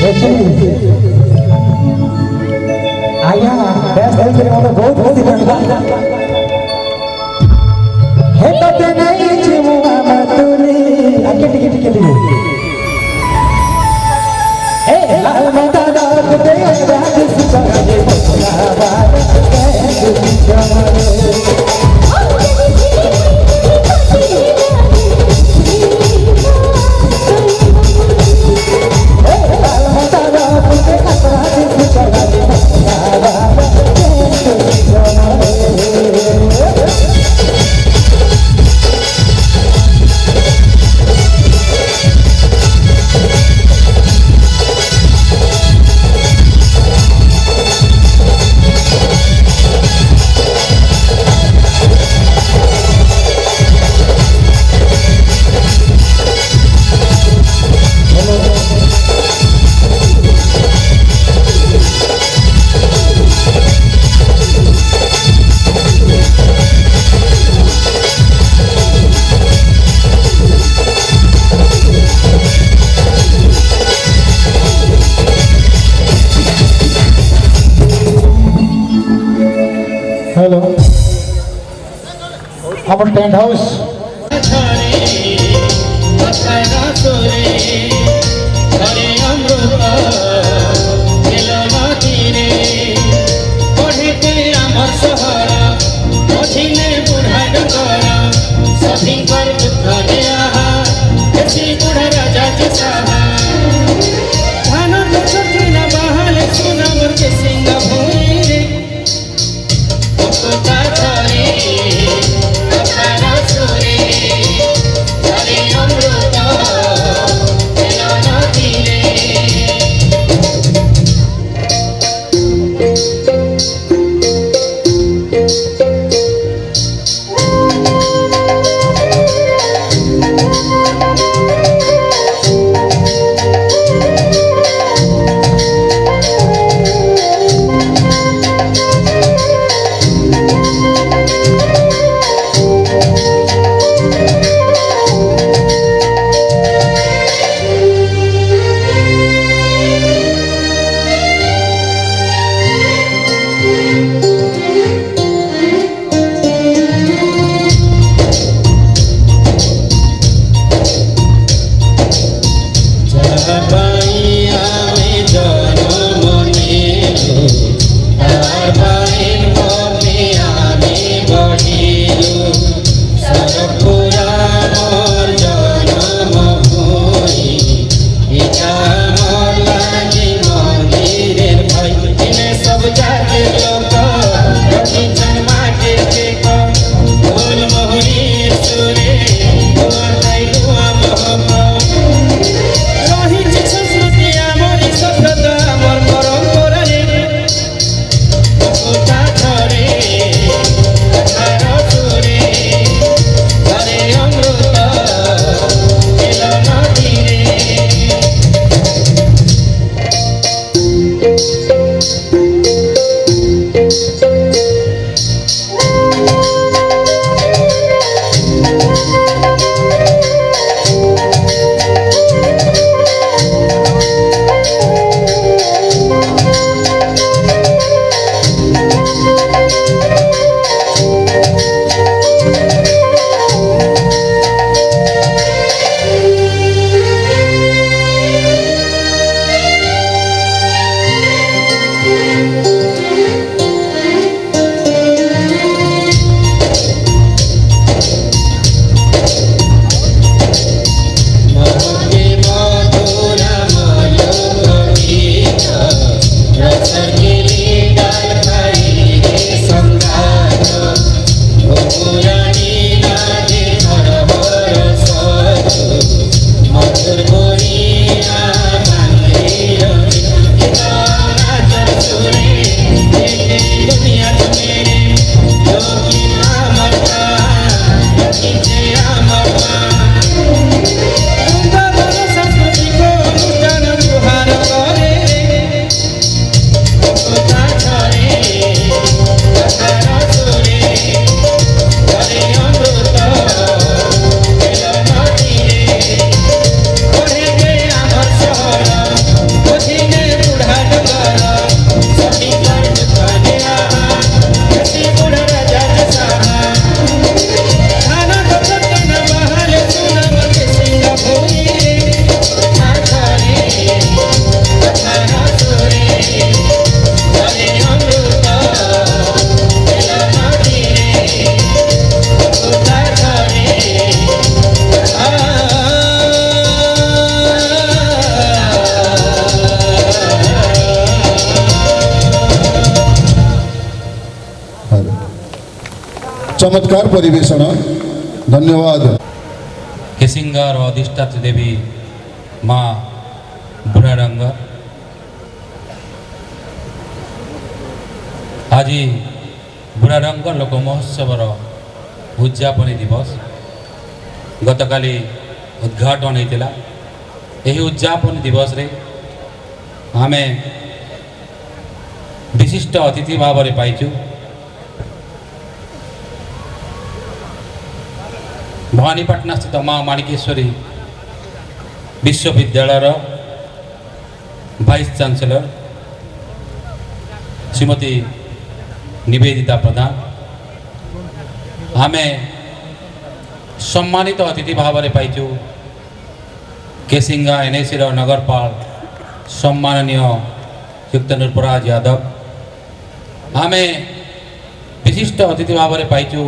आया best health के मतलब बहुत खुशी करता है तो ते नहीं जीवा मतुली आके टिके टिके ए लाल माता दाग दे राज सुचा दे बाबा हेलो our tent house चमत्कार परिवेशन धन्यवाद। केसिंगार अधिष्ठात्री देवी माँ बुढ़ारंग आज बुढ़ारंग लोक महोत्सव उद्यापनी दिवस गतकाली उद्घाटन होता। यही उद्यापन दिवस रे आम विशिष्ट अतिथि भाव में पाइचु भवानीपाटना स्थित माँ माणिकेश्वरी विश्वविद्यालय वाइस चांसलर श्रीमती निवेदिता प्रधान आम सम्मानित अतिथि भाव में पाइचु केसिंगा एनएसी नगरपाल सम्माननीय युक्त निर्पराज यादव आम विशिष्ट अतिथि भाव में पाइचु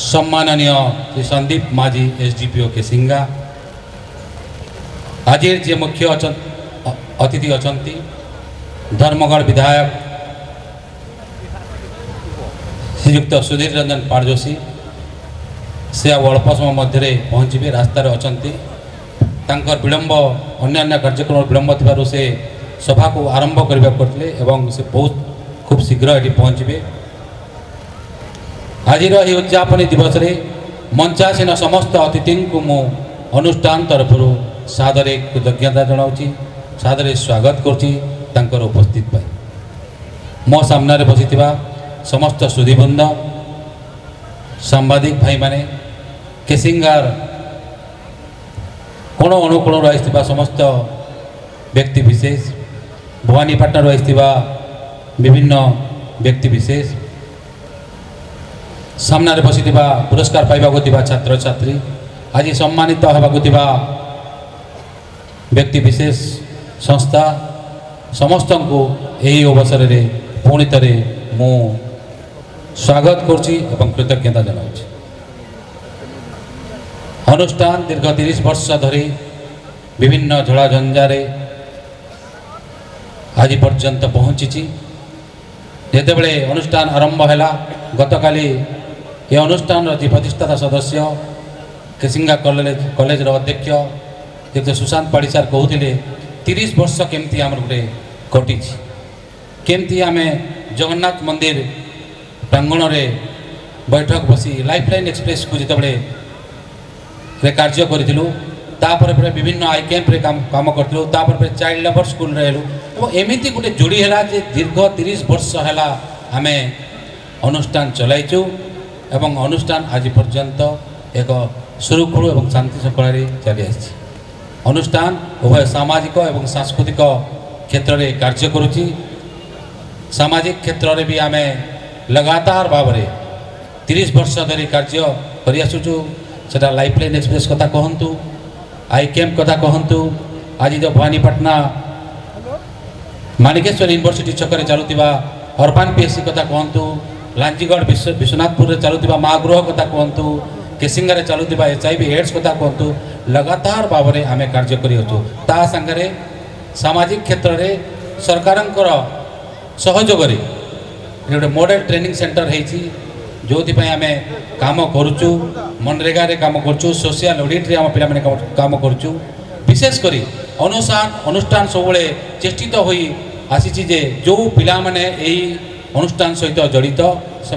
सम्माननीय श्री संदीप माझी एसडीपीओ केसिंगा आज जे मुख्य अतिथि अच्छा धर्मगढ़ विधायक श्रीयुक्त सुधीर रंजन पाड़जोशी से अल्प समय मध्य पहुँचे रास्तार अच्छा विलंब अन्य कार्यक्रम विलंब थी से सभा को आरंभ करने करते से बहुत खूब शीघ्र ये पहुँचे। आज उद्यापनी दिवस रे मंचासीन समस्त अतिथि को मु अनुष्ठान तरफ सादरे कृतज्ञता जनाऊँगी सादरे स्वागत कर उपस्थित पाई मो सामने बसी समस्त सुधीबृंद सांबादिक भाई माने केसिंगार कोण अनुकूल रही समस्त व्यक्ति विशेष भवानीपाटना रही विभिन्न व्यक्ति विशेष सामने बसी पुरस्कार पाइबा छात्र छात्री आज सम्मानित होगा व्यक्ति विशेष संस्था समस्त को यही अवसर में पुणी थे मु स्वागत करुच्ची कृतज्ञता जनाऊँगी। अनुष्ठान दीर्घ 30 वर्ष धरी विभिन्न झड़ाझंझारे आज पर्यंत पहुँची जितेबले अनुष्ठान आरंभ है गतकाली ये अनुष्ठान जी प्रतिष्ठाता सदस्य केसिंगा कॉलेज अध्यक्ष जो सुशांत पाड़ीसार कहते 30 वर्ष केमती आम गोटे कटी केमती आम जगन्नाथ मंदिर प्रांगण में बैठक बसी लाइफलाइन एक्सप्रेस को जितेबले कार्य करूँ विभिन्न आई कैंप काम करूँ चाइल्ड लेबर स्कूल रहलु एमती गोटे जोड़ी है दीर्घ 30 वर्ष है आम अनुष्ठान चलैचु एवं अनुष्ठान आज पर्यंत एक सुरुखुरु एवं शांति शृंखला चली आसी अनुष्ठान उभय सामाजिक एवं सांस्कृतिक क्षेत्र में कार्य करुच्ची सामाजिक क्षेत्र में भी आम लगातार भाव में 30 वर्ष धरी कार्य करिआसुचु सेटा लाइफलाइन एक्सप्रेस कथा कहतु आई कैंप कथा कहतु आज जो भवानीपाटना माणिकेश्वर यूनिवर्सिटी छक चलुवा अर्बान पीएससी कथा कहतु लांजीगढ़ विश्वनाथपुर चलुवा माँ गृह कथा कहतु केसिंगारे चलुवा HIV एड्स कथा कहतु लगातार भाव में आम कार्य कर सांगे सामाजिक क्षेत्र में सरकार सहयोग गोटे मॉडल ट्रेनिंग सेंटर होती जो आम काम करुचु मनरेगा रे काम करुचु सोशल ऑडिट रे आम पे काम करुचु विशेषकर अनुष्ठान सब चेष्टित हो आसी जे जो पिला माने यही अनुष्ठान सहित जड़ित से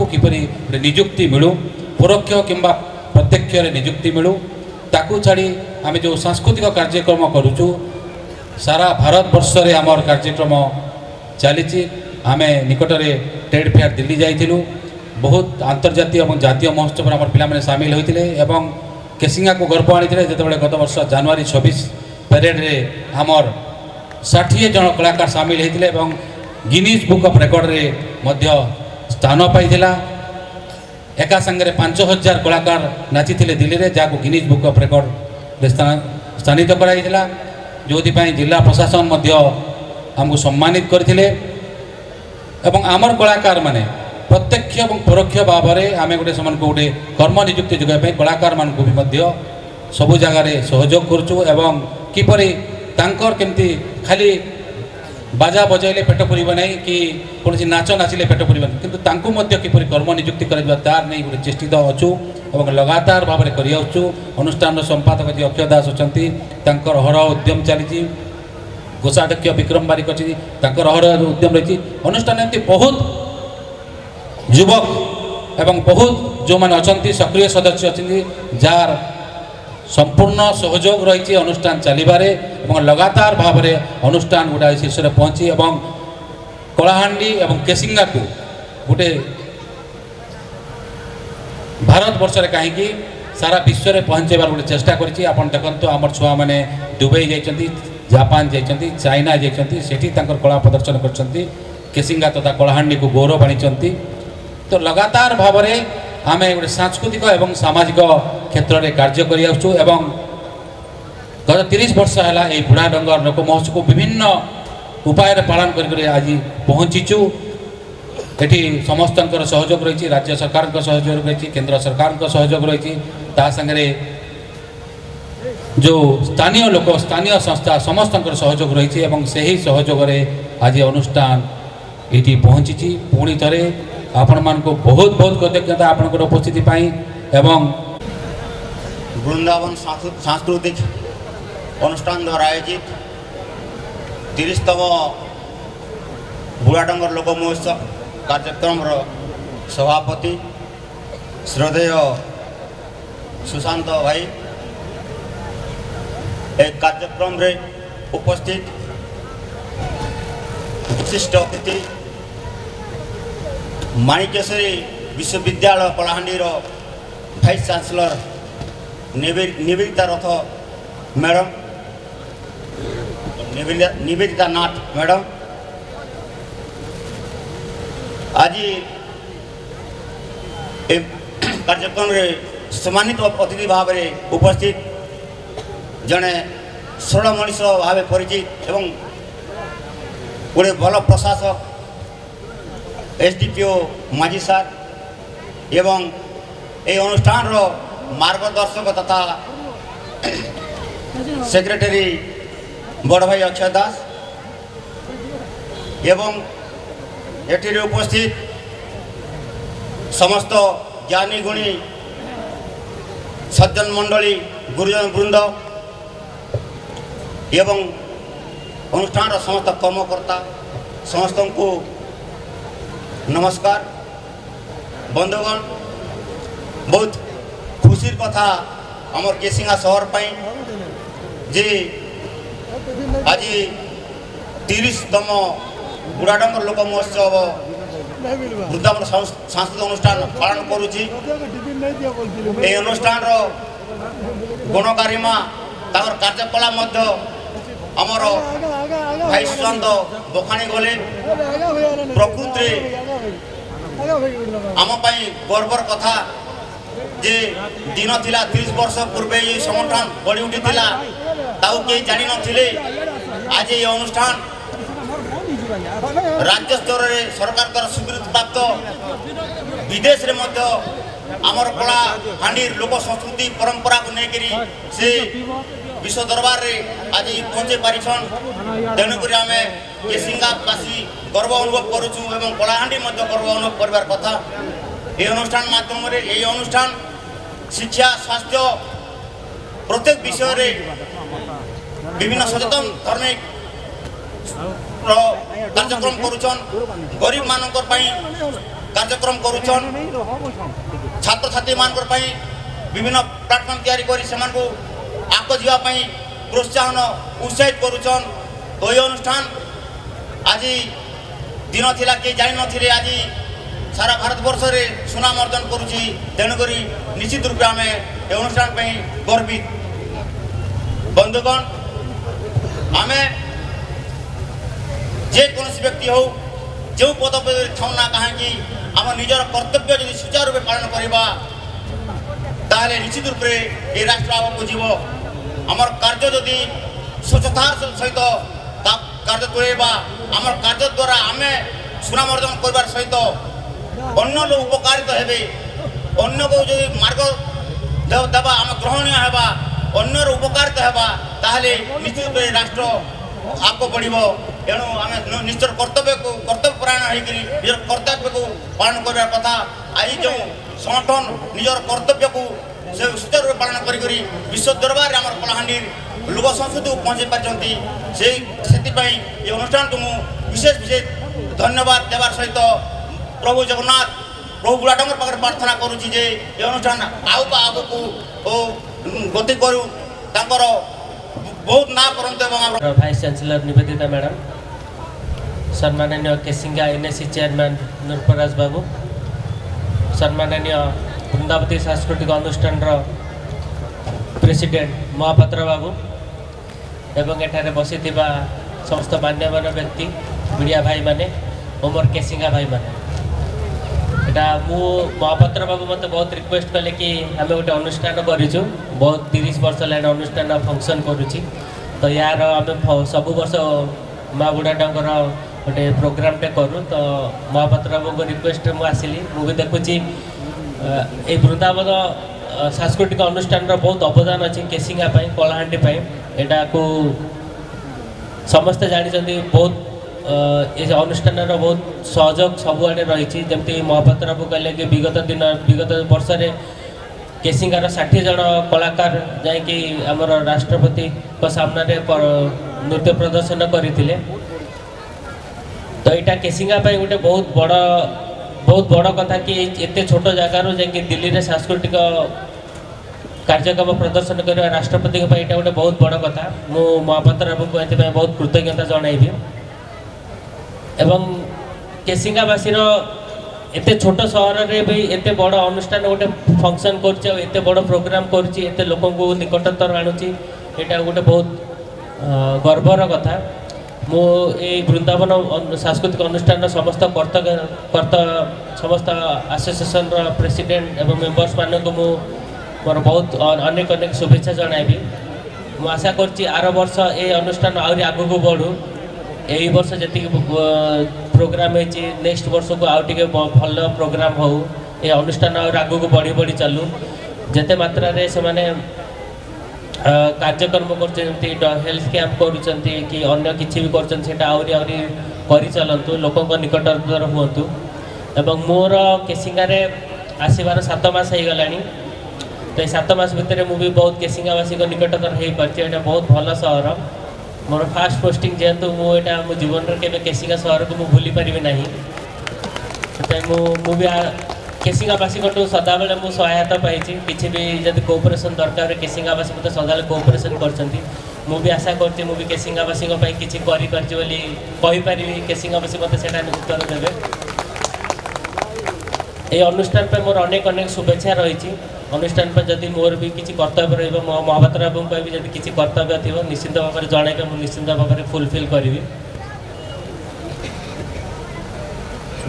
किपरि निजुक्ति मिलू परोक्ष किंबा प्रत्यक्ष निजुक्ति मिलू ताकू छाड़ी आम जो सांस्कृतिक कार्यक्रम करुचु सारा भारत वर्ष रे आमर कार्यक्रम चली आम निकट में ट्रेड फेयर दिल्ली जाइलु बहुत अंतर्जातीय और जातीय महोत्सव आम पे सामिल होते केसिंगा को गर्व आनी जो गत वर्ष जनवरी 26 परेड रे आमर 60 जन कलाकार सामिल होते गिनीज बुक ऑफ रेकर्ड रे मध्य स्थान पाई एका संगे 5000 कलाकार नाची दिल्ली में जहाँ गिनीज बुक ऑफ रेकर्ड रे स्थानित कराइला जो जिला प्रशासन आमको सम्मानित करथिले एवं आमर कलाकार माने प्रत्यक्ष और परोक्ष भाव में आम गोटे से गोटे कर्म निजुक्ति जोगाई कलाकार मान को भी सबू जगार सहयोग करुचु एवं किपरि तांकर केमती खाली बाजा बजाइले पेट पुरिब नहीं कि कौन नाच नाचिले पेट पुरिब नहीं किंतु तांकु मध्य किपरि कर्म नियुक्ति कर तार नहीं गोटे चेष्टित अच्छु और लगातार भाव में कर अनुष्ठान संपादक जी अक्षय दास अच्छा हर उद्यम चली कोषाध्यक्ष विक्रम बारिक अच्छी हर उद्यम रही अनुष्ठान एमती बहुत युवक एवं बहुत जो मैंने अच्छा सक्रिय सदस्य अच्छी जार संपूर्ण सहयोग रही अनुष्ठान चलबारे और लगातार भाव में अनुष्ठान गुड़ाए शीर्ष में पहुँची और कलाहांडी और केसिंगा को गोटे भारत वर्ष में कहीं सारा विश्व में पहुँचेबार गोटे चेष्टा करी आपन देखते आम छुआ मैंने दुबई जाइए जापान जाइए चाइना जाइए सेठी कला प्रदर्शन कर केसिंगा तथा कलाहांडी को गौरव आनी तो लगातार भाव में आम गोटे सांस्कृतिक और सामाजिक क्षेत्र में कार्य कर गत 30 वर्ष है ये बुढ़ा डंगर लोक महोत्सव को विभिन्न उपाय पालन कर आज पहुँचीचु एटी समस्त सहयोग रही राज्य सरकार सहयोग रही केंद्र सरकार सहयोग रही सागरे जो स्थानीय लोक स्थानीय संस्था समस्त सहयोग रही से ही सहयोग आज अनुष्ठान ये पहुँची पुणी थे आपण मान को बहुत बहुत कृतज्ञता आपंकर उपस्थिति एवं वृंदावन सांस्कृतिक अनुष्ठान द्वारा आयोजित 30तम बुढ़ाडंगर लोक महोत्सव कार्यक्रम सभापति श्रद्धेय सुशांत भाई एक कार्यक्रम रे उपस्थित विशिष्ट अतिथि माणिकेश्वरी विश्वविद्यालय कलाहांडी वाइस चांसलर निवेदिता रथ मैडम निवेदिता नाथ मैडम आज कार्यक्रम रे सम्मानित अतिथि भाव में उपस्थित जड़े सरल मनीष भाव परिचित एवं गोटे भल प्रशासक एसडीपीओ माझी सार एवं ये अनुष्ठान मार्गदर्शक तथा सेक्रेटरी बड़ भाई अक्षय दास एवं एटी उपस्थित समस्त ज्ञानी गुणी सज्जन मंडली गुरुजन वृंद एवं अनुष्ठान समस्त कर्मकर्ता समस्त को नमस्कार। बंधुगण बहुत खुशी कथा आमर केसिंगा शहर पाई जे आज 30तम बुढ़ाडंगर लोक महोत्सव वृंदावन सांस्कृतिक अनुष्ठान पालन करुच्ची। अनुष्ठान गुणकारिमा कार्यकला आमर भाई सुशांत बखाणी गले प्रकृति आम गर्वर कथा जे दिन थिला 30 वर्ष पूर्वे ये संगठन बढ़ी उठी कई जानी नथिले। आज ये अनुष्ठान राज्य स्तर में सरकार स्वीकृति प्राप्त विदेश रे मध्य आमर कला हांडी लोक संस्कृति परंपरा को लेकर से विश्व दरबार रे आज पहुँचे पारिछन। तेणुक आम केसिंगावासी गर्व अनुभव करुचु एवं कलाहांडी गर्व अनुभव करबार कथा। ये अनुष्ठान माध्यम रे ये अनुष्ठान शिक्षा स्वास्थ्य प्रत्येक विषय रे विभिन्न सचेतन धार्मिक कार्यक्रम करुचन। गरीब मानकर कार्यक्रम करुचन। छात्र छात्री मानकर विभिन्न प्लाटफर्म तैयारी करी सेमान को आग जावाई प्रोत्साहन उत्साहित करुचन। तो ये अनुष्ठान आज दिन थिला के जानी नथिले आज सारा भारत वर्ष रे सुनाम अर्जन करुची। तेणुक निश्चित रूप आम ए अनुष्ठान गर्वित। बंधुगण आम जेकोसी व्यक्ति हो जो पदपद था ना कहीं आम निजर कर्तव्य जो सुचारू रूप पालन करवा ताले निश्चित रूप से ये राष्ट्र आगे जीव। आमर कार्य जदि स्वच्छतार सहित कार्य तुलेबा आमर कार्य द्वारा आम सुनाम अर्जन करवार सहित अन्य लोग उपकारित हेबे। अन्य को जो मार्ग देवा आम ग्रहणीय हेबा अन्यर उपकारित हेबा ताले निश्चित रूप राष्ट्र ଆଗକୁ ବଢ଼ିବ। ଏଣୁ ଆମେ ନିଶ୍ଚୟ କର୍ତ୍ତବ୍ୟପରାୟଣ ହେଇକରି ନିଜର କର୍ତ୍ତବ୍ୟକୁ ପାଳନ କରିବା କଥା। ଆଜି ଯେଉଁ ସଂଗଠନ ନିଜର କର୍ତ୍ତବ୍ୟକୁ ସେ ସୁଚାରୁ ରୂପେ ପାଳନ କରିକରି ବିଶ୍ୱ ଦରବାରରେ ଆମର କଳାହାଣ୍ଡି ଲୋକ ସଂସ୍କୃତିକୁ ପହଞ୍ଚାଇ ପାରିଛନ୍ତି। ସେଥିପାଇଁ ଏ ଅନୁଷ୍ଠାନକୁ ମୁଁ ବିଶେଷ ଧନ୍ୟବାଦ ଦେବାର ସହିତ ପ୍ରଭୁ ଜଗନ୍ନାଥ ପ୍ରଭୁ ବୁଢ଼ାଡଙ୍ଗର ପାଖରେ ପ୍ରାର୍ଥନା କରୁଛି ଯେ ଏ ଅନୁଷ୍ଠାନ ଆଗକୁ ଗତି କରୁ, ତାଙ୍କର ବହୁତ ନାଁ କରନ୍ତୁ। ଏବଂ ଆମର ଭାଇସ୍ ଚାନ୍ସେଲର ନିବେଦିତା ମ୍ୟାଡ଼ାମ, ସମ୍ମାନନୀୟ କେସିଙ୍ଗା NSC ଚେୟାରମ୍ୟାନ୍ ନୂରପରାଜ ବାବୁ, ସମ୍ମାନନୀୟ ବୃନ୍ଦାବତୀ ସାଂସ୍କୃତିକ ଅନୁଷ୍ଠାନର ପ୍ରେସିଡେଣ୍ଟ ମହାପାତ୍ର ବାବୁ ଏବଂ ଏଠାରେ ବସିଥିବା ସମସ୍ତ ମାନ୍ୟମାନ ବ୍ୟକ୍ତି, ମିଡ଼ିଆ ଭାଇମାନେ ଓ ମୋର କେସିଙ୍ଗା ଭାଇମାନେ, ଏଇଟା ମୁଁ ମହାପାତ୍ର ବାବୁ ମୋତେ ବହୁତ ରିକ୍ୱେଷ୍ଟ କଲେ କି ଆମେ ଗୋଟେ ଅନୁଷ୍ଠାନ କରିଛୁ, ବହୁତ 30 ବର୍ଷ ହେଲାଣି ଅନୁଷ୍ଠାନ ଫଙ୍କସନ୍ କରୁଛି, ତ ୟାର ଆମେ ସବୁ ବର୍ଷ ମା ବୁଢ଼ାଡଙ୍ଗର ଗୋଟେ ପ୍ରୋଗ୍ରାମଟେ କରୁ। ତ ମହାପାତ୍ର ବାବୁଙ୍କ ରିକ୍ୱେଷ୍ଟରେ ମୁଁ ଆସିଲି। ମୁଁ ବି ଦେଖୁଛି এই ବୃନ୍ଦାବନ ସାଂସ୍କୃତିକ ଅନୁଷ୍ଠାନର ବହୁତ ଅବଦାନ ଅଛି କେସିଙ୍ଗା ପାଇଁ, କଳାହାଣ୍ଡି ପାଇଁ। ଏଟାକୁ ସମସ୍ତେ ଜାଣିଛନ୍ତି। ବହୁତ ଏ ଅନୁଷ୍ଠାନର ବହୁତ ସହଯୋଗ ସବୁଆଡ଼େ ରହିଛି। ଯେମିତି ମହାପାତ୍ର ବାବୁ କହିଲେ କି ବିଗତ ବର୍ଷରେ କେସିଙ୍ଗାର 60 ଜଣ କଳାକାର ଯାଇକି ଆମର ରାଷ୍ଟ୍ରପତିଙ୍କ ସାମ୍ନାରେ ନୃତ୍ୟ ପ୍ରଦର୍ଶନ କରିଥିଲେ। ତ ଏଇଟା କେସିଙ୍ଗା ପାଇଁ ଗୋଟେ ବହୁତ ବଡ଼ କଥା କି ଏତେ ଛୋଟ ଜାଗାରୁ ଯାଇକି ଦିଲ୍ଲୀରେ ସାଂସ୍କୃତିକ କାର୍ଯ୍ୟକ୍ରମ ପ୍ରଦର୍ଶନ କରିବା ରାଷ୍ଟ୍ରପତିଙ୍କ ପାଇଁ ଏଇଟା ଗୋଟେ ବହୁତ ବଡ଼ କଥା। ମୁଁ ମହାପାତ୍ର ବାବୁଙ୍କୁ ଏଥିପାଇଁ ବହୁତ କୃତଜ୍ଞତା ଜଣାଇବି। ଏବଂ କେସିଙ୍ଗାବାସୀର ଏତେ ଛୋଟ ସହରରେ ବି ଏତେ ବଡ଼ ଅନୁଷ୍ଠାନ ଗୋଟେ ଫଙ୍କସନ୍ କରୁଛି ଆଉ ଏତେ ବଡ଼ ପ୍ରୋଗ୍ରାମ୍ କରୁଛି, ଏତେ ଲୋକଙ୍କୁ ନିକଟତର ଆଣୁଛି, ଏଇଟା ଗୋଟେ ବହୁତ ଗର୍ବର କଥା। ମୁଁ এই ବୃନ୍ଦାବନ ସାଂସ୍କୃତିକ ଅନୁଷ୍ଠାନର ସମସ୍ତ ସମସ୍ତ ଆସୋସିଏସନ୍ର ପ୍ରେସିଡେଣ୍ଟ ଏବଂ ମେମ୍ବର୍ସମାନଙ୍କୁ ମୁଁ ମୋର ବହୁତ ଅନେକ ଶୁଭେଚ୍ଛା ଜଣାଇବି। ମୁଁ ଆଶା କରୁଛି ଆର ବର୍ଷ এই ଅନୁଷ୍ଠାନ ଆହୁରି ଆଗକୁ ବଢ଼ୁ। এই ବର୍ଷ ଯେତିକି ପ୍ରୋଗ୍ରାମ୍ ହେଇଛି ନେକ୍ସଟ ବର୍ଷକୁ ଆଉ ଟିକେ ଭଲ ପ୍ରୋଗ୍ରାମ୍ ହେଉ, ଏ ଅନୁଷ୍ଠାନ ଆହୁରି ଆଗକୁ ବଢ଼ି ଚାଲୁ। ଯେତେ ମାତ୍ରାରେ ସେମାନେ କାର୍ଯ୍ୟକ୍ରମ କରୁଛନ୍ତି, ଯେମିତି ହେଲ୍ଥ କ୍ୟାମ୍ପ କରୁଛନ୍ତି କି ଅନ୍ୟ କିଛି ବି କରୁଛନ୍ତି, ସେଇଟା ଆହୁରି କରିଚାଲନ୍ତୁ, ଲୋକଙ୍କ ନିକଟତର ହୁଅନ୍ତୁ। ଏବଂ ମୋର କେସିଙ୍ଗାରେ ଆସିବାର 7 ମାସ ହେଇଗଲାଣି। ତ এই 7 ମାସ ଭିତରେ ମୁଁ ବି ବହୁତ କେସିଙ୍ଗାବାସୀଙ୍କ ନିକଟତର ହେଇପାରିଛି। ଏଇଟା ବହୁତ ଭଲ ସହର। ମୋର ଫାଷ୍ଟ ପୋଷ୍ଟିଂ ଯେହେତୁ ମୁଁ ଏଇଟା ମୋ ଜୀବନରେ କେବେ କେସିଙ୍ଗା ସହରକୁ ମୁଁ ଭୁଲି ପାରିବି ନାହିଁ। ସେଥିପାଇଁ ମୁଁ ବି କେସିଙ୍ଗାବାସୀଙ୍କଠୁ ସଦାବେଳେ ମୁଁ ସହାୟତା ପାଇଛି। କିଛି ବି ଯଦି କୋଅପରେସନ୍ ଦରକାର ହୁଏ କେସିଙ୍ଗାବାସୀ ମୋତେ ସଦାବେଳେ କୋଅପରେସନ୍ କରିଛନ୍ତି। ମୁଁ ବି ଆଶା କରୁଛି ମୁଁ ବି କେସିଙ୍ଗାବାସୀଙ୍କ ପାଇଁ କିଛି କରିପାରିଛି ବୋଲି କହିପାରିବି। କେସିଙ୍ଗାବାସୀ ମୋତେ ସେଇଟା ଉତ୍ତର ଦେବେ। এই অনুষ্ঠান ପାଇଁ ମୋର ଅନେକ ଶୁଭେଚ୍ଛା ରହିଛି। অনুষ্ঠাନ ପାଇଁ ଯଦି ମୋର ବି କିଛି କର୍ତ୍ତବ୍ୟ ରହିବ, ମୋ ମହାପାତ୍ର ବାବୁଙ୍କ ପାଇଁ ବି ଯଦି କିଛି କର୍ତ୍ତବ୍ୟ ଥିବ ନିଶ୍ଚିନ୍ତ ଭାବରେ ଜଣାଇବେ, ମୁଁ ନିଶ୍ଚିନ୍ତ ଭାବରେ ଫୁଲଫିଲ୍ କରିବି।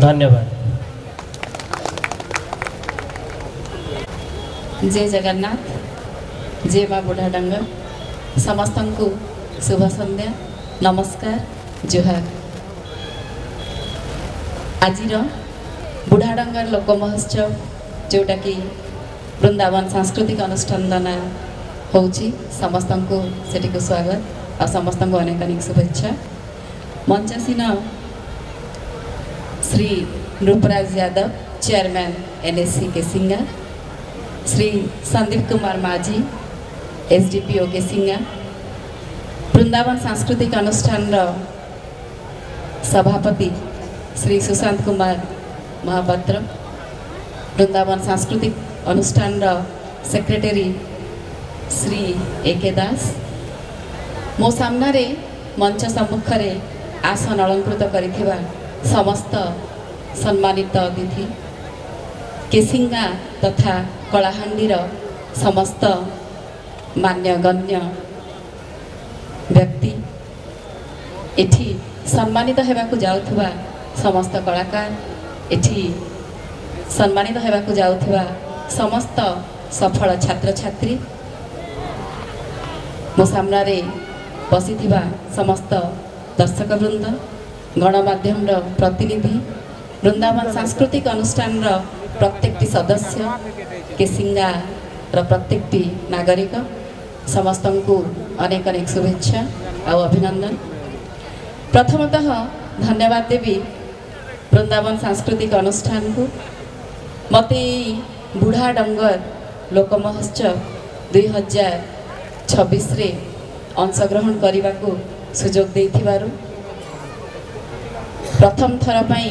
ଧନ୍ୟବାଦ। जय जगन्नाथ, जय माँ बुढ़ाडंग, समस्त को शुभ संध्या, नमस्कार, जुहार। आज बुढ़ाडंगर लोक महोत्सव जोटा कि वृंदावन सांस्कृतिक अनुष्ठान द्वारा होची, समस्त को सेठी को स्वागत और समस्त को अनेक शुभेच्छा। मंचासीन श्री नृपराज यादव, चेयरमैन NSC केसिंगा, श्री संदीप कुमार माझी, SDPO केसिंगा, वृंदावन सांस्कृतिक अनुष्ठान सभापति श्री सुशांत कुमार महापात्र, वृंदावन सांस्कृतिक अनुष्ठान सेक्रेटरी श्री AK दास, मो सामने मंच सम्मुख में आसन अलंकृत करिथिबा समस्त सम्मानित अतिथि, केसिंगा तथा कलाहांडीर समस्त मान्यगण्य व्यक्ति, एठी सम्मानित हेबाकु जाउथुबा समस्त कलाकार, एठी सम्मानित हेबाकु जाउथुबा समस्त सफल छात्र छात्री, मो सामने बसिथिबा समस्त दर्शक वृंद, गणमाध्यम प्रतिनिधि, वृंदावन सांस्कृतिक अनुष्ठान प्रत्येक सदस्य, केसिंगा प्रत्येक नागरिक, समस्त को अनेक शुभेच्छा और अभिनंदन। प्रथमतः धन्यवाद देवी वृंदावन सांस्कृतिक अनुष्ठान को मत बुढ़ा डंगर लोक महोत्सव 2026 रे अंशग्रहण करने को सुजोग देथिबारु प्रथम थर पाई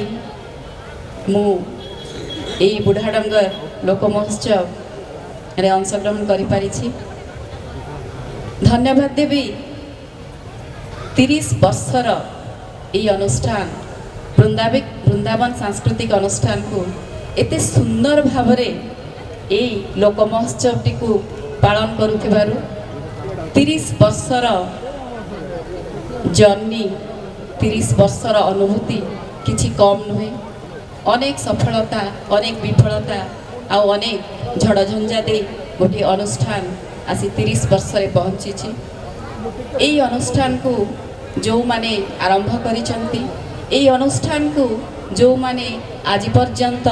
मु ए बुढ़ा डंगर लोक महोत्सव रे अंशग्रहण करि पारिछि। धन्यवाद देवी 30 वर्षर ये अनुष्ठान वृंदावन सांस्कृतिक अनुष्ठान को एते सुंदर भावरे ए लोक महोत्सव टी को पालन करुथिबारु 30 वर्षर जर्नी 30 वर्षर अनुभूति किछि कम नुहे। अनेक सफलता अनेक विफलता आ अनेक झड़झंझा दे गोटे अनुष्ठान आसी 30 वर्ष रे पहुँची। यही अनुष्ठान को जो माने आरंभ करिसंती यही अनुष्ठान को जो माने आज पर्यंत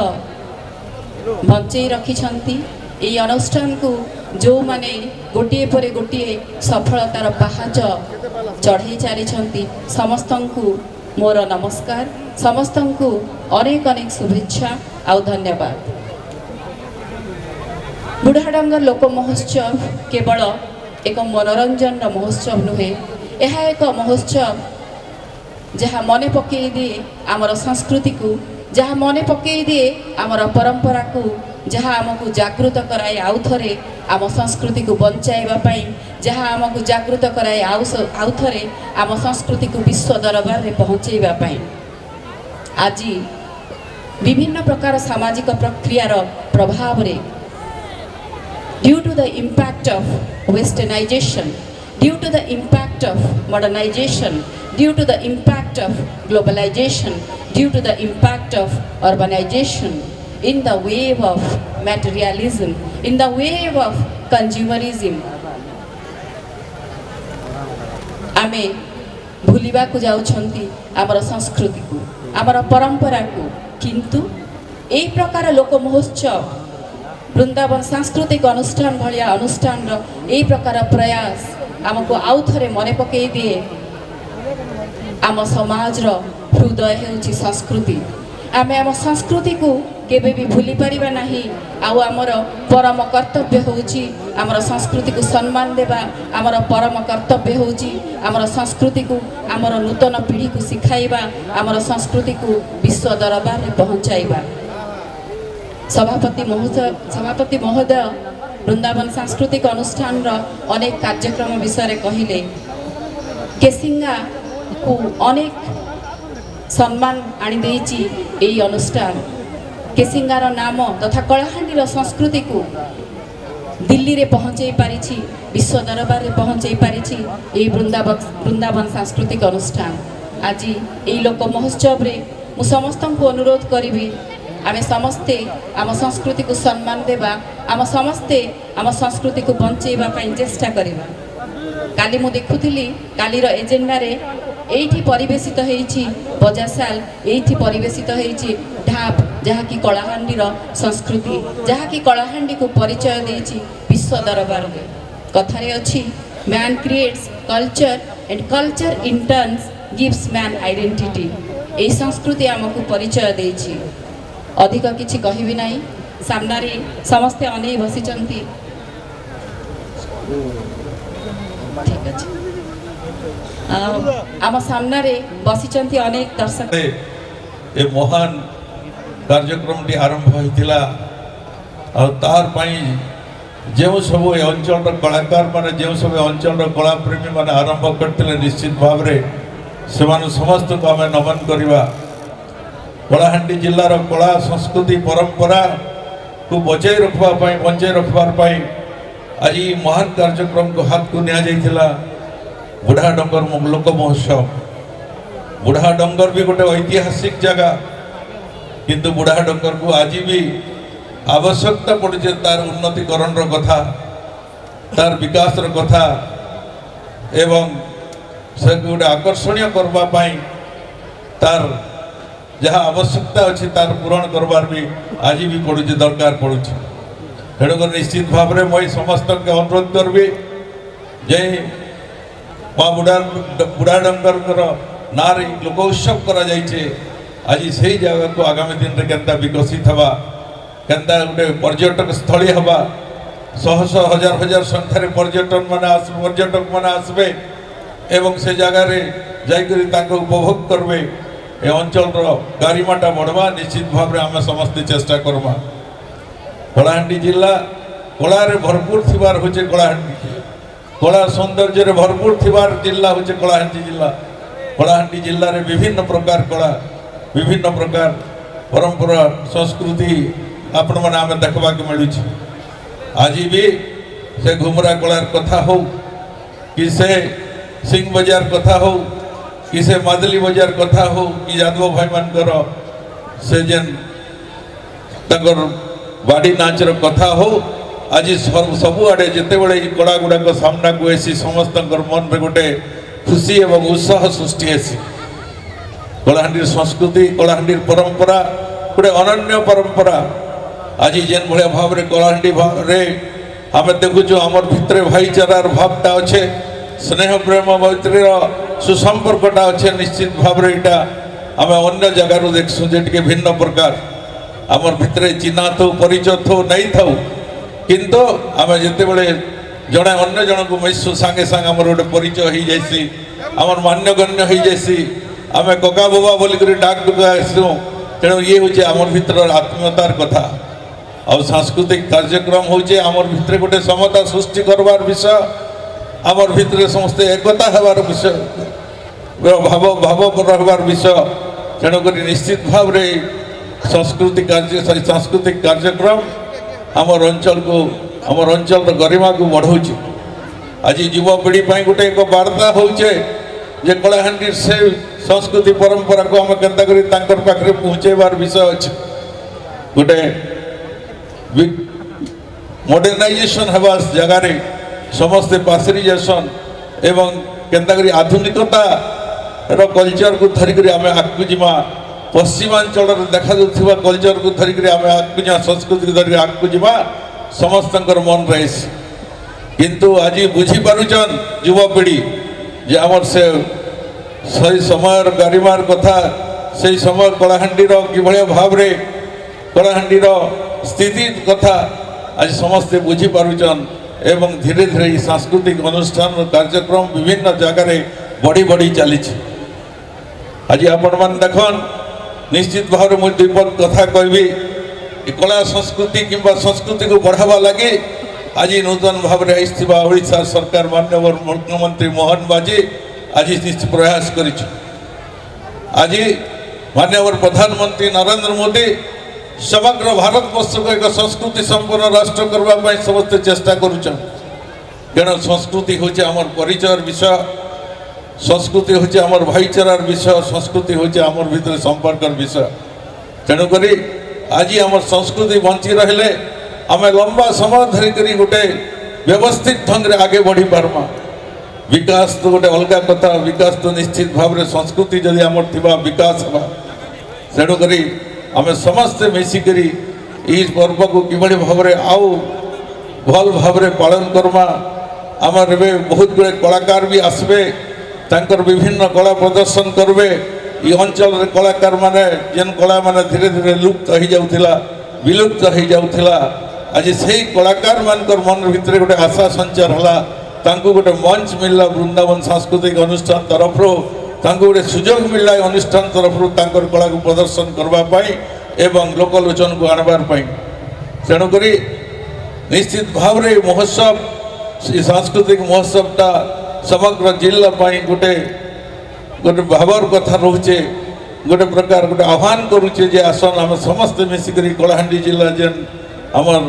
बंचई रखिसंती यही अनुष्ठान को जो माने गोटिए पर गोटिए सफलतार पहाच चढ़ई चली समस्तंकु मोर नमस्कार समस्तंकु अनेक अनेक शुभेच्छा आउ धन्यवाद। बुढ़ाडंगर लोक महोत्सव केवल एक मनोरंजन महोत्सव नुहे यह एक महोत्सव जहाँ मन पकई दिए आमर संस्कृति को जहाँ मन पकई दिए आमर परंपरा को जहाँ आमको जागृत कराए आउ थरे आम संस्कृति को बंचाइबा पाई जहाँ आमको जागृत कराए आउ थरे आम संस्कृति को विश्व दरबार रे पहुँचेबा पाई आज विभिन्न प्रकार सामाजिक प्रक्रियार प्रभाव रे due to the impact of westernization, due to the impact of modernization, due to the impact of globalization, due to the impact of urbanization, in the wave of materialism, in the wave of consumerism, आमे भूलिबा को जाउछंती आमर संस्कृति को आमर परंपरा को किंतु एई प्रकार लोक महोत्सव वृंदावन सांस्कृतिक अनुष्ठान भलिया अनुष्ठान यही प्रकार प्रयास आमको आउ थरे मन पकई दिए आम समाज हृदय हेउची संस्कृति आमे आम संस्कृति को केबे भी भूली परिबा नाही आउ आमर परम कर्तव्य होउची आमर संस्कृति को सम्मान देबा आमर परम कर्तव्य होउची आमर संस्कृति को आमर नूतन पीढ़ी को सिखाइबा आमर संस्कृति को विश्व दरबार रे पहुंचाइबा। सभापति महोदय वृंदावन सांस्कृतिक अनुष्ठान अनेक कार्यक्रम विषय कहले केसिंगा को अनेक सम्मान आनी देइची एई अनुष्ठान केसिंगार नाम तथा कलाहांडीर संस्कृति को दिल्ली रे पहुँचाई पारिछि विश्व दरबार रे पहुँचाई पारिछि एई वृंदावन सांस्कृतिक अनुष्ठान। आज एई लोक महोत्सव रे मु समस्त को अनुरोध करिबी आमे समस्ते आम संस्कृति को सम्मान देबा आम समस्ते आम संस्कृति को बंचेबा पई चेष्टा करिबा। काली मु देखुथिली कालीर एजेंडा रे एठी परिवेशित हेइछि बजासाल एठी परिवेशित हेइछि ढाप जहाँ की कलाहांडीर संस्कृति जहाँ की कलाहांडी को परिचय देइछि विश्व दरबार में। कथारे अछि man creates culture and culture in turns gives man identity. एई संस्कृति आमको परिचय देइछि अधिक किछि कहिबि नाही सामनारे समस्ते अनेई बसिचंती ठीक अछि आम सामनारे बसिचंती अनेक दर्शक ए महान कार्यक्रम टी आरंभ होइतिला और तार पई जो सब अंचल कलाकार माने जो सब अंचल कला प्रेमी माने आरंभ करथिले निश्चित भाव रे सेमान समस्त को आमे नमन करिवा। कलाहांडी जिल्लार कला संस्कृति परंपरा को बचाई रखवार आज महान कार्यक्रम को हाथ को निया जाइथिला बुढ़ा डंगर लोक महोत्सव। बुढ़ा डंगर भी गोटे ऐतिहासिक जगह किंतु बुढ़ा डंगर को आज भी आवश्यकता पड़े तार उन्नतिकरण कथा तार विकास कथा एवं से गोटे आकर्षणीय करने तार जहाँ आवश्यकता अच्छी तार पूरण करवार भी आज भी पड़ू दरकार पड़ू तेणुक निश्चित भाव में मुझे समस्त अनुरोध करी जे माँ बुढ़ा डंगर नार लोक उत्सव करा जाइछे आज से जगह को आगामी दिन में केन्ता विकसित हवा केन्ता गोटे पर्यटक स्थली हवा शह शह हजार हजार संख्यार पर्यटक मैंने आसबे एवं से जगार जाकर उपभोग करबे ए अंचल गारिमाटा बढ़वा निश्चित भाव में आम समस्ते चेष्टा करमा। कलाहांडी जिला कलार भरपूर थिबार होचे कलाहांडी कला सौंदर्य भरपूर थिबार जिला होचे कलाहांडी जिला। कलाहांडी जिले में विभिन्न प्रकार कला विभिन्न प्रकार परंपरा संस्कृति आपण मैंने आम देखा मिलूँ। आज भी से घुमरा कलार कथा हो कि से सिंह बजार कथा हो कि से मादली बजार कथा हो कि यादव भाई मानकर से जेन तकर बाड़ी नाचर कथा हो आज सबुआड़े जिते बड़े कला गुड़ाक सामना को ऐसी समस्त मन में गोटे खुशी एवं उत्साह सृष्टि हेसी। कलाहांडी संस्कृति कलाहांडी परंपरा गोटे अनन्य परंपरा आज जेन भाया भाव में कलाहांडी रे आम देखुचु आमर भितर भाईचारार भावटा अच्छे स्नेह प्रेम मैत्रीर सुसंपर्कटा अच्छे निश्चित भाव में यहाँ आम अन्य जगार देखसु जे भिन्न प्रकार आमर भितर चिन्हा थो परिचय थो नहीं था किंतु आम जिते बड़े जड़े अन्य जन को मिसु सांगे सांगे आमर गोटे परिचय हो जासी आमर मान्यगण्य हो जासी आम कका बाबा बोलिक डाक डुका आसू तेणु ये हूँ आमर भितर आत्मीयतार कथा और सांस्कृतिक कार्यक्रम होचे आमर भितर गोटे समता सृष्टि करवार विषय आमर भितर समस्ते एकता हबार विषय भाव भाव रखबार विषय तेणुक निश्चित भाव रे सांस्कृतिक कार्यक्रम आमर अंचल को आमर अंचल गरिमा को बढ़ाऊँ। आज युवपीढ़ी गोटे एक वार्ता होचे जे कलाहांडी से संस्कृति परंपरा को आम केन्ता करी तांकर पाखरे पहुँचेबार विषय अच्छे गोटे मॉडर्नाइजेशन हवा जगार समस्ते पासरीजेसन एवं केन्ता करी आधुनिकता रो कल्चर को धरिक आम आगू जीमा पश्चिमांचल देखा जाता कल्चर को धरिक आम आगू जा संस्कृति को धरिक आगू जीमा समस्त मन रही किंतु आज बुझीपारुचन युवपीढ़ी जे आमर से सही समय गारिमार कथा से समय कलाहांडी कि भाव में कलाहांडी स्थिति कथा आज समस्ते बुझीपारुचन एवं धीरे धीरे सांस्कृतिक अनुष्ठान कार्यक्रम विभिन्न जगार बढ़ी बढ़ी चली। आज आपण मान देखन निश्चित भाव में मुझे दुईपद कथा कहबी कला संस्कृति किंबा संस्कृति को बढ़ावा लगे आज नूतन भाव में आईथिबा ओडिशा सरकार माननीय मुख्यमंत्री मोहन बाजी आज निश्चित प्रयास कर आज माननीय प्रधानमंत्री नरेंद्र मोदी समग्र भारत वर्ष को एक संस्कृति संपन्न राष्ट्र करने समस्ते चेष्टा करुचन तेणु संस्कृति हूँ आमर परिचय विषय संस्कृति हूँ आमर भाईचारार विषय संस्कृति हूँ आमर भीतर संपर्क विषय तेणुक आज आमर संस्कृति बंची रहिले आम लंबा समय धरिक गोटे व्यवस्थित ढंग से आगे बढ़ी पार्मा। विकास तो गोटे अलग कथा विकास तो निश्चित भाव में संस्कृति जदि आमर थिबा विकास हवा तेणुक आम समस्ते मिसिकरी इस पर्व को किभली भाव में आउ भल भाव में पालन करमा। आमर ए बहुत गुड़े कलाकार भी आसबे तांकर विभिन्न कला प्रदर्शन करबे ये अंचल कलाकार माने जेन कला माने धीरे धीरे लुप्त हो जाउथिला विलुप्त हो जाउथिला आज से कलाकार मानकर मन भितर गोटे आशा संचार हला तांको गोटे मंच मिलला वृंदावन सांस्कृतिक अनुष्ठान तरफ तांको गोटे सुजोग मिलला अनुष्ठान तरफ तांकर कला को प्रदर्शन करवाई एवं लोकलोचन को आनबार तेणुक निश्चित भाव में महोत्सव सांस्कृतिक महोत्सवटा समग्र जिला गोटे गोटे भावर कथा रोचे गोटे प्रकार गोटे आह्वान करुचे जे आसन आम समस्ते मिसिक कलाहांडी जिला जेन आमर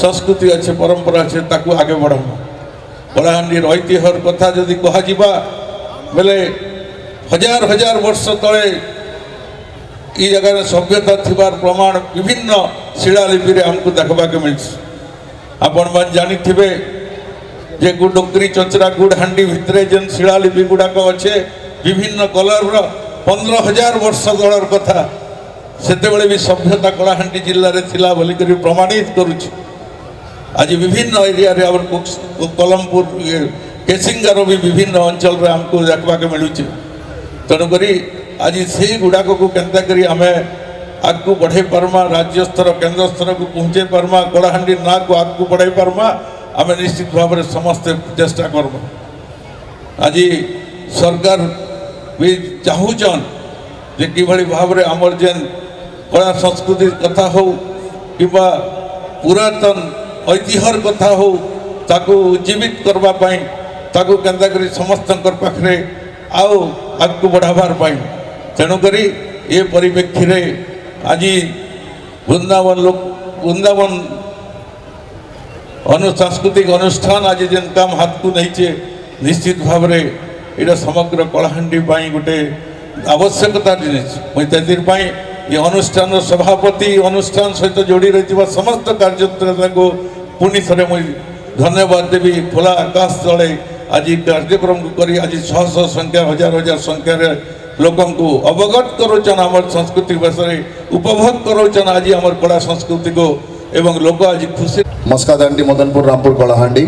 संस्कृति अच्छे परंपरा अच्छे ताकू आगे बढ़ाऊ। कलाहांडी ऐतिह्यर कथा जदि कह बेले हजार हजार वर्ष तले ये जगह सभ्यता थिबार प्रमाण विभिन्न शिलालिपि रे हमको देखबा के मिलछ। आपण मान जानि थिबे जे गुडोकरी चंचरा गुडहांडी भितरे जेन शिलालिपि गुडाक अच्छे विभिन्न कलर 15,000 वर्ष तलर कथा सेते बेले भी सभ्यता कलाहांडी जिल्ला रे थिला बोली करी प्रमाणित करूछ। आज विभिन्न एरिया रे आवर कलमपुर केसिंगार भी विभिन्न अंचल रे हमको देखबा के मिलुछ। तेणुक आज से गुड़ाक को केन्ता करी आमे आगू बढ़े पार्मा राज्य स्तर केन्द्र स्तर को पहुँचे पार्मा कलाहांडी ना को आगू बढ़ाई पार्मा आमे निश्चित भाव में समस्ते चेष्टा करबा। आज सरकार भी चाहूचन जे किभली भाव में आमर जेन कला संस्कृति कथा हो कि पुरातन ऐतिह्यर कथा हो ताकू जीवित करबा पाई ताकू केन्ता करी समस्त पाखरे आउ आगू बढ़ाबार पाई। तेणुक ये परिप्रेक्षी रे आज वृंदावन सांस्कृतिक अनुष्ठान आज जेन काम हाथ को नहीं निश्चित भाव में यहाँ समग्र कलाहांडी गोटे आवश्यकता जिनिस मुझे ये अनुष्ठान सभापति अनुष्ठान सहित जोड़ी रही समस्त कार्यकर्ता को पुणी थे मुझे धन्यवाद देवी। खुला आकाश तले आज कार्यक्रम को करी आज शह शह संख्या हजार हजार संख्या लोक अवगत करोचन आमर संस्कृति विषय उपभोग करोचन आज आमर कला संस्कृति को एवं लोक आज खुशी। मस्कादांडी मदनपुर रामपुर कलाहांडी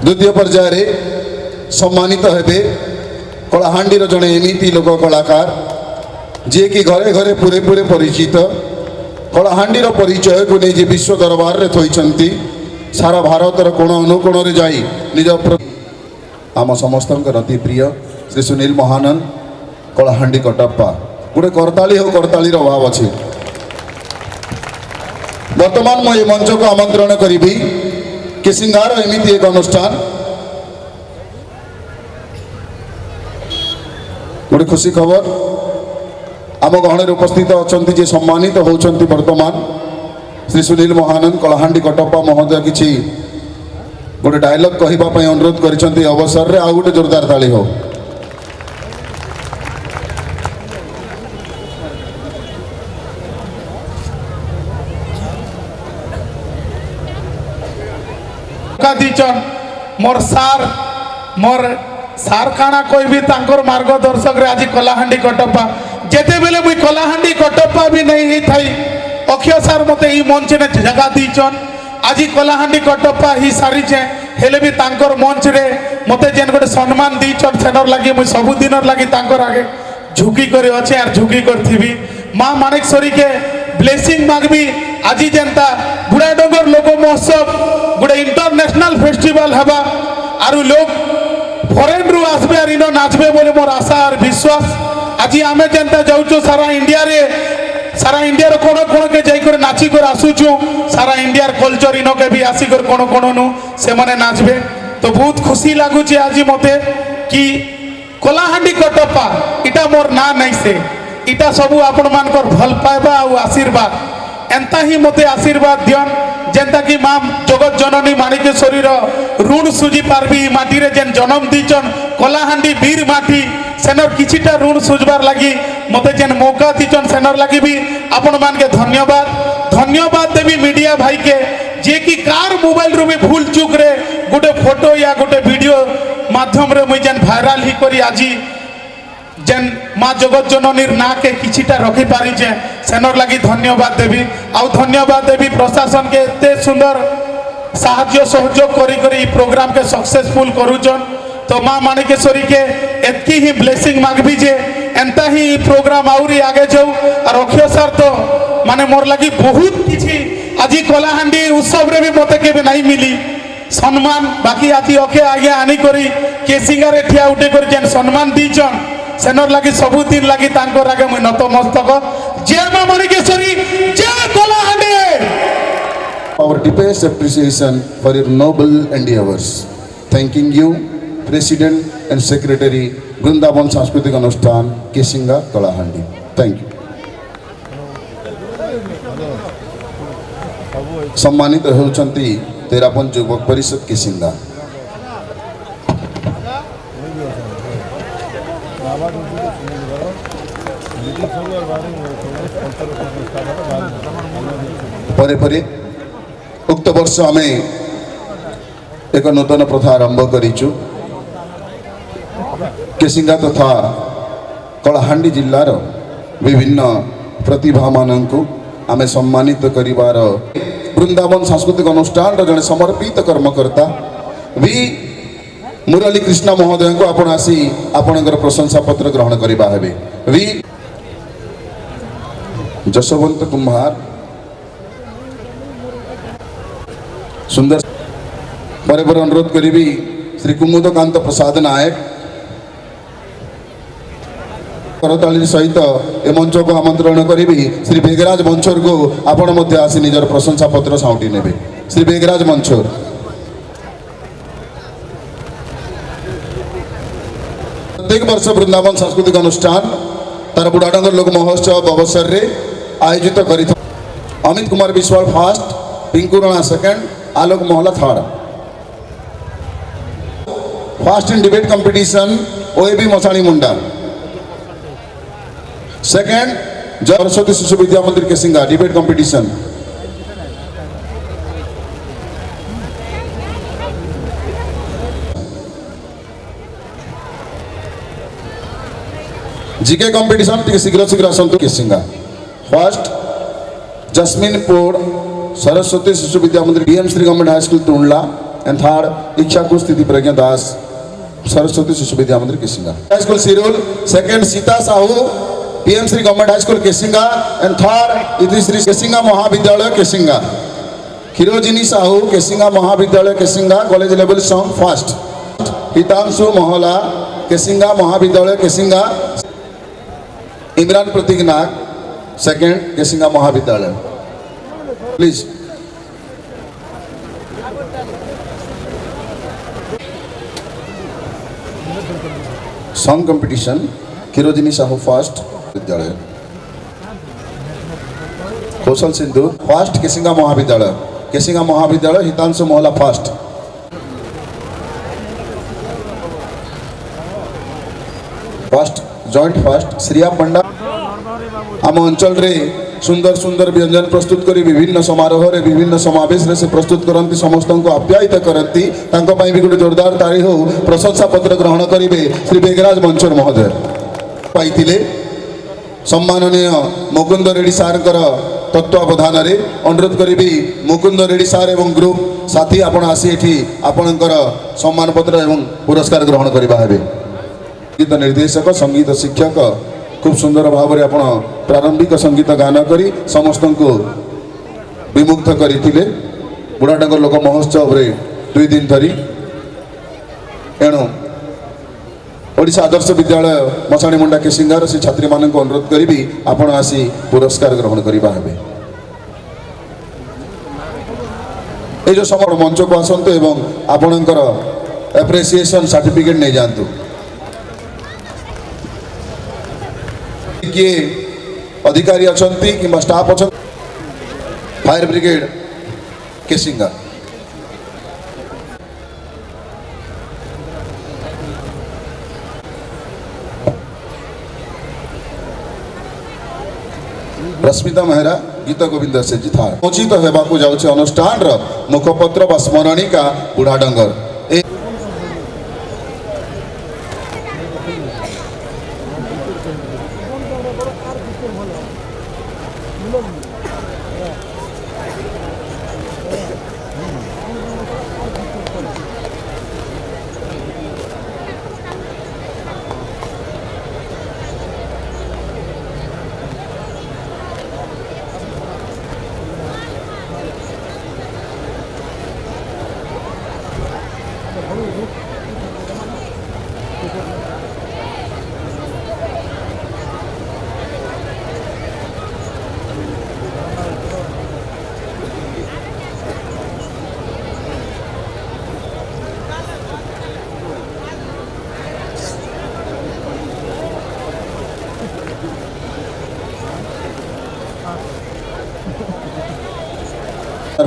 द्वितीय पर्याय सम्मानित हेबे कलाहांडी जड़े एमती लोक कलाकार जे कि घरे घरे पूरे पूरे परिचित कलाहांडी परिचय को नहीं विश्व दरबार रे थोइचंती सारा भारतर कोण अनुकोण रे जाई निज आम समस्त अति प्रिय श्री सुनील महानंद कलाहांडी कटप्पा गोटे करताली हो करताली अभाव अच्छे। वर्तमान मुझे मंच को आमंत्रण करी केसिंगार एमती एक अनुष्ठान गोटे खुशी खबर आम गहन उपस्थित अच्छा जे सम्मानित होती वर्तमान श्री सुनील महानंद कलाहांडी कटप्पा महोदय किसी गोटे डायलॉग कहवाई अनुरोध कर अवसर रे आ गोटे जोरदार ताली हो। दीचन मोर सार काना कोई भी तांकर मार्गदर्शक रे आज कलाहांडी कटप्पा जेते बेले मुई कलाहांडी कटप्पा भी नहीं थाई अक्षय सार मते ई मंच ने जगह दीचन आज कलाहांडी कटप्पा ही सारी छे हेले भी तांकर मंच रे मते जेन गोटे सम्मान दीचन सेनर लागि मुई सब दिनर लागि तांकर आगे झुकी करे अच्छे आर झुकी करथिबी मां मानेकश्वरी के ब्लेसिंग मागबी आज जेनता बुढ़ाडोंगर लोक महोत्सव गोटे इंटरनेशनल फेस्टिवल हवा आरु लोग फॉरेन रु आसबे आर इनो नाचबे बोले मोर आशा और विश्वास आज आमे जेनता जाउचो सारा इंडिया रो कोण कोण के जाई कर नाची कर आसुचु सारा इंडिया कल्चर इनो के भी आसी कर कोण कोण नु से माने नाचबे तो बहुत खुशी लागुची आज मते कि कलाहांडी कटप्पा इटा मोर ना नहीं से इटा सबू आपण मानकर भल पाइबा आ आशीर्वाद एंता ही मते आशीर्वाद दियन जेंता कि मां जगत जननी माणिकेश्वरी ऋण सुझी पारबी माटी रे जेन जन्म दीचन कलाहांडी वीर माटी सेनर किछिटा ऋण सुझबार लगी मते जेन मौका दीचन सेनर लगी भी आपण मान के धन्यवाद देवी मीडिया भाई के जे कि कार मोबाइल रू भी भूल चूक रे गोटे फोटो या गोटे वीडियो माध्यम रे मुई जेन वायरल ही करी आजी जेन माँ जगत जननी ना के किछिटा रखी पारी सेनर लगी धन्यवाद देवी आउ धन्यवाद देवी प्रशासन के एते सुंदर साहाय्य सहयोग करी करी प्रोग्राम के सक्सेसफुल करूचन तो माँ माणिकेश्वरी के एतकी ही ब्लेसिंग मांगबी जे एंता ही प्रोग्राम आउरी आगे जाऊ और अक्षय सर तो माने मोर लगी बहुत किछि आज कलाहांडी उत्सव रे भी मते के नहीं मिली सम्मान बाकी आती ओके आगे आनी करी केसिंगारे ठिया उठे कर जेन सम्मान दीचन सेनर लगी सबुदिन लगी तांकर आगे मुई नतमस्तक जय मां माणिकेश्वरी जय Kalahandi. Our deepest appreciation for your noble endeavors. Thanking you, President and Secretary, Vrindavan Sanskriti Anushthan, Kesinga, Kalahandi. Thank you. सम्मानित होचंती तेरापन युवक परिषद केसिंगा परे परे उक्त वर्ष आम एक नूतन प्रथा आरंभ करिचु केसिंगा तथा कलाहांडी जिल्लार विभिन्न प्रतिभा मानंकु आमे सम्मानित करिवार ବୃନ୍ଦାବନ ସାଂସ୍କୃତିକ ଅନୁଷ୍ଠାନର ଜଣେ ସମର୍ପିତ କର୍ମକର୍ତ୍ତା ବି ମୁରଲୀ କୃଷ୍ଣ ମହୋଦୟଙ୍କୁ ଆପଣ ଆସି ଆପଣଙ୍କର ପ୍ରଶଂସା ପତ୍ର ଗ୍ରହଣ କରିବା ହେବେ। ବି ଯଶୋବନ୍ତ କୁମ୍ଭାର ସୁନ୍ଦର ପରେ ପରେ ଅନୁରୋଧ କରିବି ଶ୍ରୀ କୁମୁଦକାନ୍ତ ପ୍ରସାଦ ନାୟକ करताली सहित ए मंच को आमंत्रण करी श्री बेगराज मंचोर को आपण मध्य आसी निजर प्रशंसा पत्र साउंटी नेबे। श्री बेगराज मंचोर प्रत्येक वर्ष वृंदावन सांस्कृतिक अनुष्ठान तार बुढ़ाडंगर लोक महोत्सव अवसर रे आयोजित करी Amit Kumar Vishwal first, Pinku Rana second, Alok Mohla third. First in debate competition OAB Masani Munda, second Saraswati Shishu Vidya Mandir Kesinga debate competition. GK competition T शीघ्र शीघ्र आसतु Kesinga. First जस्मिनपुर Saraswati Shishu Vidya Mandir DM Shri government high school Tundla and third इच्छाकू स्थिति Pragya Das Saraswati Shishu Vidya Mandir Kesinga. High school Sirol, second Sita Sahu PM Shri government high school Kesinga and third इति Shri Kesinga Mahavidyalaya Kesinga. Khirojini Sahu Kesinga Mahavidyalaya Kesinga college level song first. Hitanshu Mohla Kesinga Mahavidyalaya Kesinga. Imran Pratik Nag second Kesinga Mahavidyalaya. Please song competition Khirojini Sahu first Vidyalaya. Kaushal Sindhu first Kesinga Mahavidyalaya. Kesinga Mahavidyalaya Hitanshu Mohla first. First joint first Shriya Panda आम अंचल रे सुंदर सुंदर व्यंजन प्रस्तुत करी विभिन्न समारोह रे विभिन्न समावेश रे से प्रस्तुत करती समस्त को आप्यायित करती भी गोटे जोरदार ताली हो प्रशंसा पत्र ग्रहण करेंगे श्री बेगराज मंचर महोदय पाई सम्माननीय मुकुंद रेड्डी सार तत्वावधान रे अनुरोध करी मुकुंद रेड्डी सार एवं ग्रुप साथी आपण आसी एठी आपणकर सम्मान पत्र एवं पुरस्कार ग्रहण करबा हेबे। संगीत निर्देशक संगीत शिक्षक खूब सुंदर भाव में आपण प्रारंभिक संगीत गान करी समस्त को विमुग्ध करते बुढ़ाडंगर लोक महोत्सव रे 2 दिन धरी। एणु ओडिशा आदर्श विद्यालय मसाणी मुंडा केसिंगार से छात्री मान अनुरोध करी आपण आसी पुरस्कार ग्रहण करबा हेबे। ए जो समय मंच को आसतु एवं आपणकर एप्रिसिएशन सर्टिफिकेट नहीं जातु। किए अधिकारी अच्छा कि स्टाफ अच्छा फायर ब्रिगेड केसिंगा रश्मिता मेहरा गीत गोविंद से जी था उचित होगा जाऊे अनुष्ठान मुखपत्र व स्मरणिका बुढ़ाडंगर।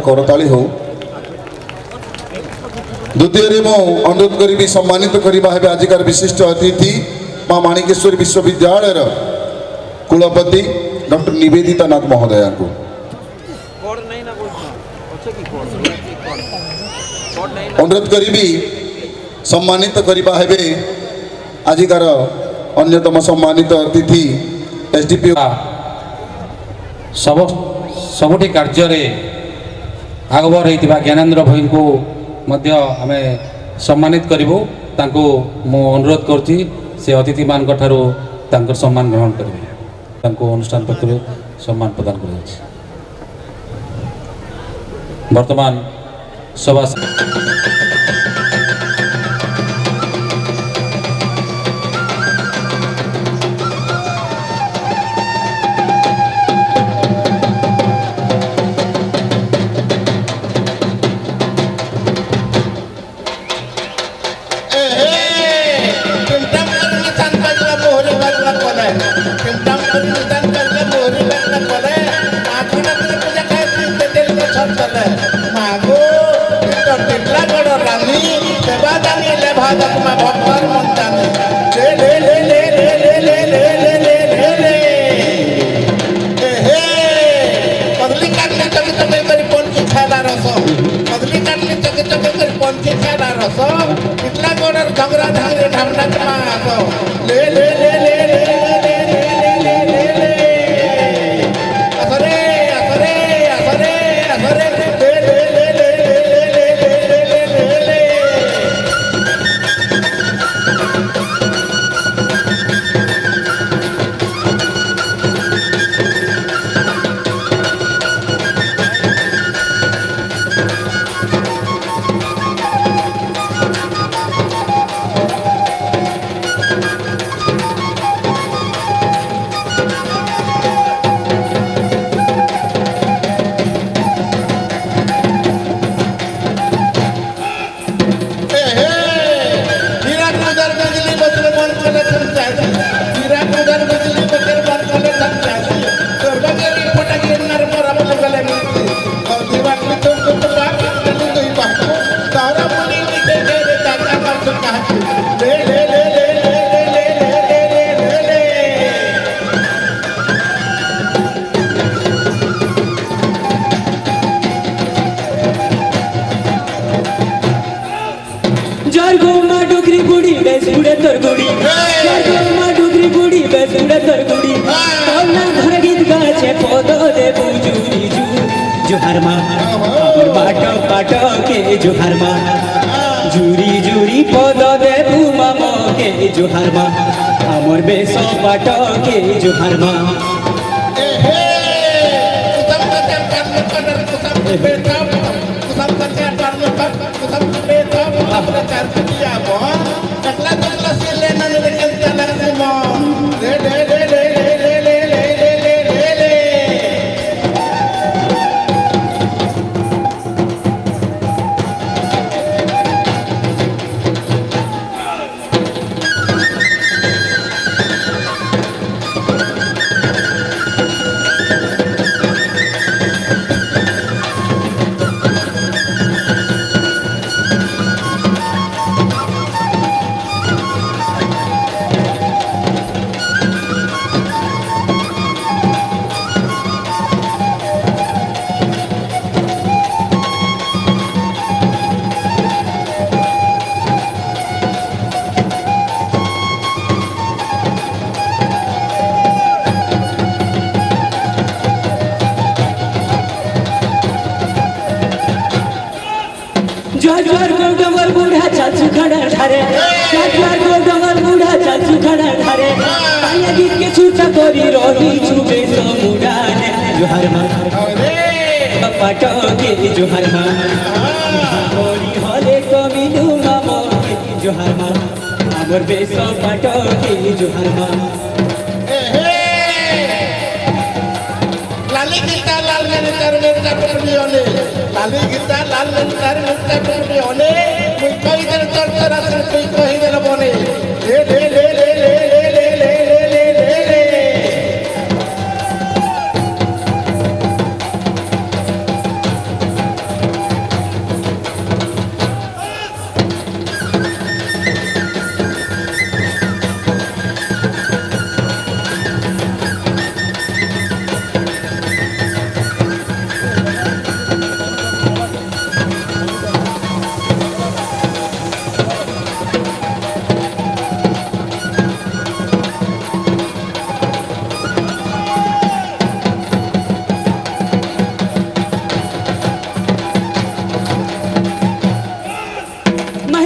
करताली हो द्वितीय मु अनुरोध करी सम्मानित करवा है आजिकार विशिष्ट अतिथि माँ माणिकेश्वरी विश्वविद्यालय कुलपति डॉक्टर निवेदिता नाथ महोदया को अनुरोध करी सम्मानित करवा है आजिकार अन्यतम सम्मानित अतिथि एसडीपी सबुठी कार्य ଆଗଭର ହେଇଥିବା ଜ୍ଞାନେନ୍ଦ୍ର ଭୋଇଙ୍କୁ ମଧ୍ୟ ଆମେ ସମ୍ମାନିତ କରିବୁ। ତାଙ୍କୁ ମୁଁ ଅନୁରୋଧ କରୁଛି ସେ ଅତିଥିମାନଙ୍କ ଠାରୁ ତାଙ୍କର ସମ୍ମାନ ଗ୍ରହଣ କରିବେ। ତାଙ୍କୁ ଅନୁଷ୍ଠାନ ପକ୍ଷରୁ ସମ୍ମାନ ପ୍ରଦାନ କରାଯାଉଛି। ବର୍ତ୍ତମାନ ସଭା जुहार मा बाट बाट के जुहार मा जुरी जुरी पद देबू माम के जुहार मा आमर बेस बाट के जुहार मा जजवार को डंगर बूढ़ा चाचू खड़ा ठारे जजवार को डंगर बूढ़ा चाचू खड़ा ठारे आया गीत के छूटा करी रही छुबे समुदाने जोहार मा पाटो के जोहार मा होरी हले कमिनु मामो के जोहार मा आमर बेस पाटो के जोहार मा लाली गीता लाल मेरे तर भी होने लाली गीता लाल मेरे तर भी होने कोई कोई दर तर तर असर कोई कोई दर बने ले ले ले ले ले ले ले ले ले ले ले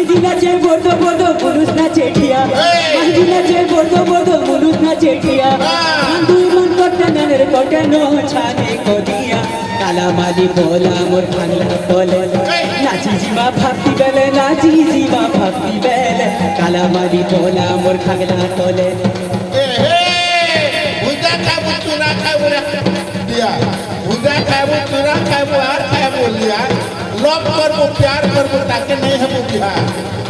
মাঝি নাচে বড় বড় পুরুষ নাচে ঠিয়া মাঝি নাচে বড় বড় পুরুষ নাচে ঠিয়া দুই মন করতে নানের কটে নো ছানে কদিয়া কালা মালি বলা মোর বাংলা বলে নাচি জিমা ভাবতি বেলে নাচি জিমা ভাবতি বেলে কালা মালি বলা মোর খাগলা তলে ভুজা খাবো চুরা খাবো দিয়া ভুজা খাবো চুরা খাবো আর খাবো লিয়া লভ করবো প্যার করবো তাকে নেই হবো বিহা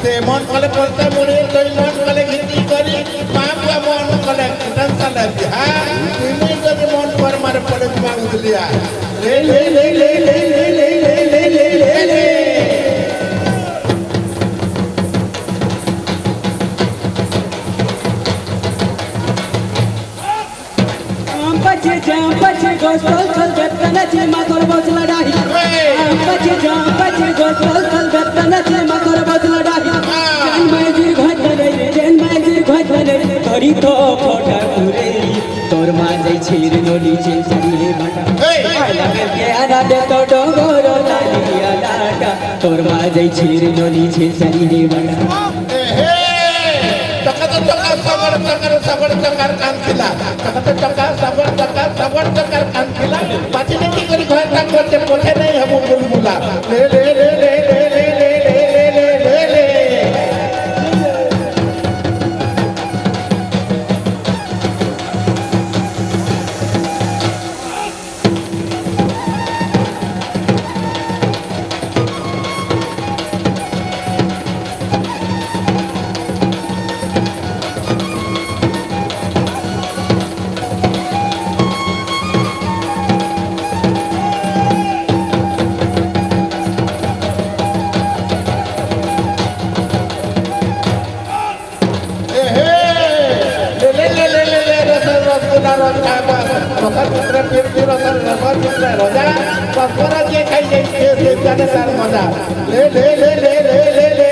সে মন কলে পড়তে মুড়ি তুই মন কলে ঘিতি করি পাপা মন কলে টনসালে বিহা তুমি যদি মন কর মারে পড়ে বিমা উদলিয়া লে লে লে লে লে লে লে লে লে লে লে बचे गोस्टल चल बेतना चे माथोर बसला डाही बचे गोस्टल चल बेतना चे माथोर बसला डाही जन मैजी घट बने जन मैजी घट बने तोरी तो फोटा पुरे तोर माजे छीर नोली छे सरी बाटा आला के आना दे तो डोगोरो लालिया लाटा तोर माजे छीर नोली छे सरी बाटा sabar kan khila sabar kan khila pati ne ki kori ghar tak korte pothe nahi habo bulbula le le le le le le le le le le le le le le le